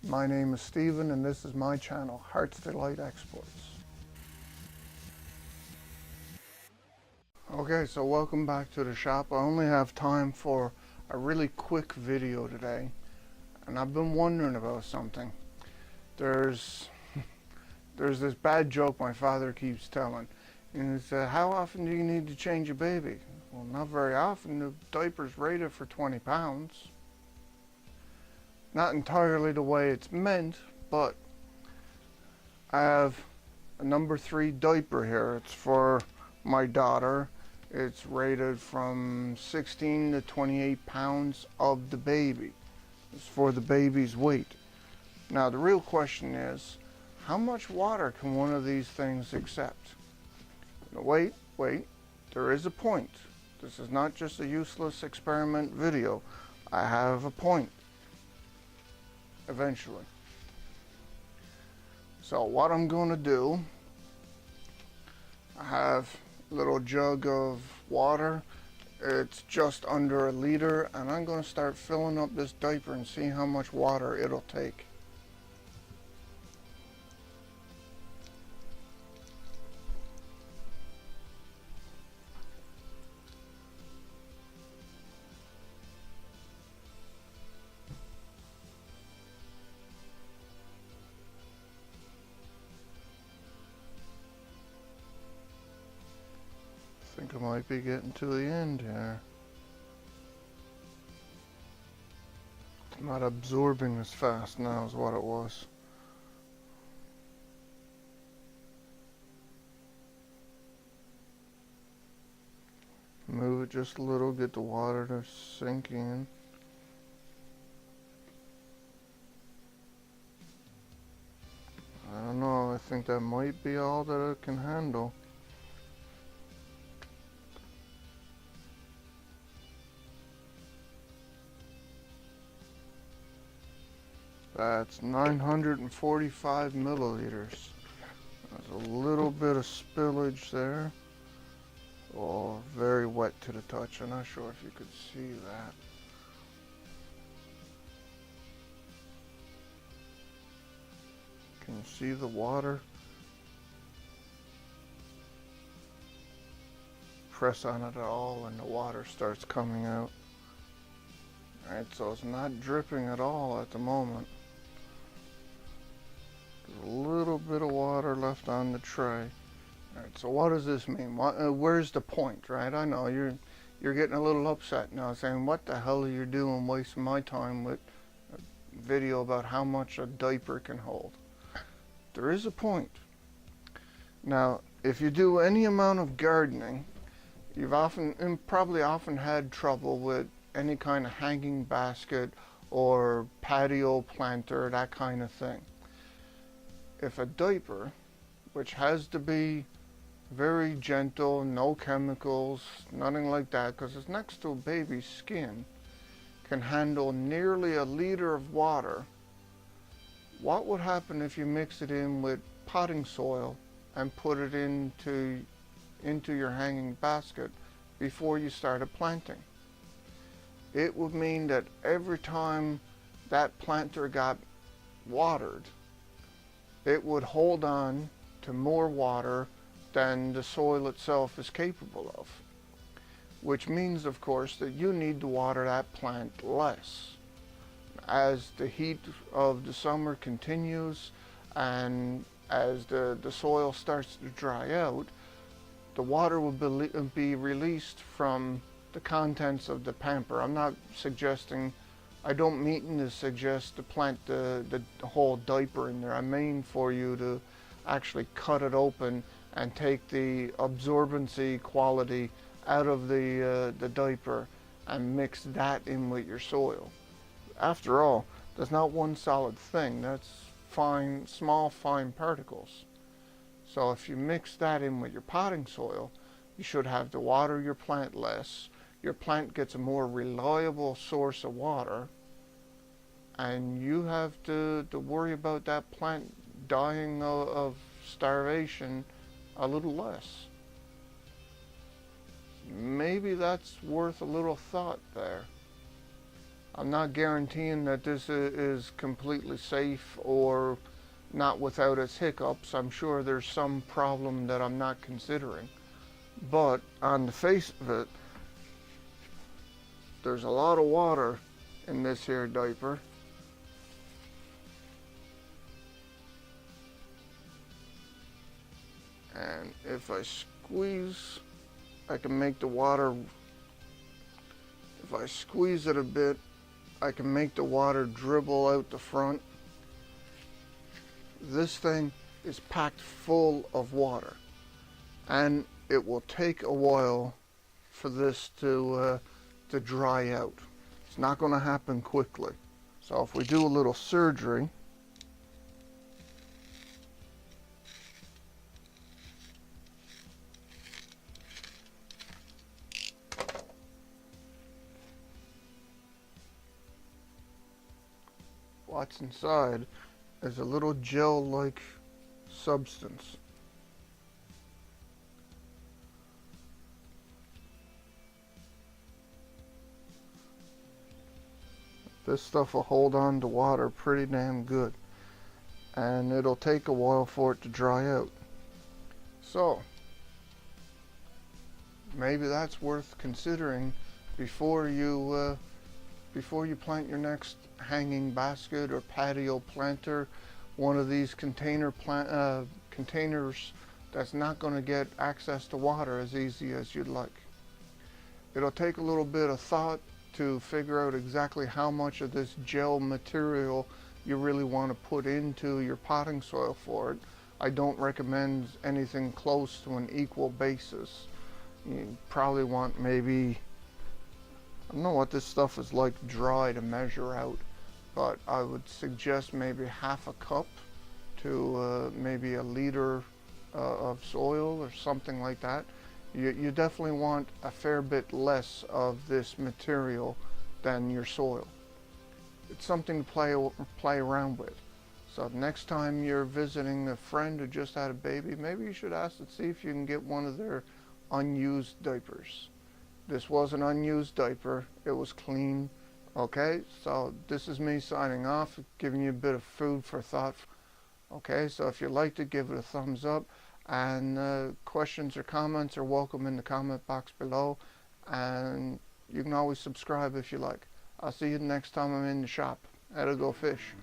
My name is Steven and this is my channel, Heart's Delight Exports. Okay, so welcome back to the shop. I only have time for a really quick video today, and I've been wondering about something. There's this bad joke my father keeps telling, and it's how often do you need to change a baby? Well, not very often. The diaper's rated for 20 pounds. Not entirely the way it's meant, but I have a number 3 diaper here. It's for my daughter. It's rated from 16 to 28 pounds of the baby. It's for the baby's weight. Now the real question is, how much water can one of these things accept? Now, wait, there is a point. This is not just a useless experiment video. I have a point eventually. So what I'm going to do, I have a little jug of water. It's just under 1 liter, and I'm going to start filling up this diaper and see how much water it'll take. I think I might be getting to the end here. I'm not absorbing as fast now as what it was. Move it just a little, get the water to sink in. I don't know, I think that might be all that it can handle. That's 945 milliliters. There's a little bit of spillage there. Oh, very wet to the touch. I'm not sure if you could see that. Can you see the water? Press on it at all and the water starts coming out. Alright, so it's not dripping at all at the moment. There's a little bit of water left on the tray. Alright, so what does this mean? Where's the point, right? I know you're getting a little upset now, saying, what the hell are you doing wasting my time with a video about how much a diaper can hold? There is a point. Now, if you do any amount of gardening, you've probably often had trouble with any kind of hanging basket or patio planter, that kind of thing. If a diaper, which has to be very gentle, no chemicals, nothing like that, because it's next to a baby's skin, can handle nearly 1 liter of water, what would happen if you mix it in with potting soil and put it into your hanging basket before you started planting? It would mean that every time that planter got watered, it would hold on to more water than the soil itself is capable of. Which means, of course, that you need to water that plant less. As the heat of the summer continues and as the soil starts to dry out, the water will be released from the contents of the pamper. I'm not suggesting, I don't mean to suggest to plant the whole diaper in there. I mean for you to actually cut it open and take the absorbency quality out of the diaper and mix that in with your soil. After all, there's not one solid thing. That's fine, small, fine particles. So if you mix that in with your potting soil, you should have to water your plant less. Your plant gets a more reliable source of water, and you have to worry about that plant dying of starvation a little less. Maybe that's worth a little thought there. I'm not guaranteeing that this is completely safe or not without its hiccups. I'm sure there's some problem that I'm not considering. But on the face of it, there's a lot of water in this here diaper. And if I squeeze, I can make the water, if I squeeze it a bit, I can make the water dribble out the front. This thing is packed full of water, and it will take a while for this to dry out. It's not going to happen quickly. So if we do a little surgery, what's inside is a little gel-like substance. This stuff will hold on to water pretty damn good, and it'll take a while for it to dry out. So maybe that's worth considering before you plant your next hanging basket or patio planter, one of these containers that's not going to get access to water as easy as you'd like. It'll take a little bit of thought to figure out exactly how much of this gel material you really want to put into your potting soil for it. I don't recommend anything close to an equal basis. You probably want maybe, I don't know what this stuff is like dry to measure out, but I would suggest maybe half a cup to maybe a liter of soil or something like that. You definitely want a fair bit less of this material than your soil. It's something to play around with. So next time you're visiting a friend who just had a baby, maybe you should ask to see if you can get one of their unused diapers. This was an unused diaper. It was clean. Okay, so this is me signing off, giving you a bit of food for thought. Okay, so if you liked it, give it a thumbs up. And questions or comments are welcome in the comment box below. And you can always subscribe if you like. I'll see you the next time I'm in the shop. That'll go fish.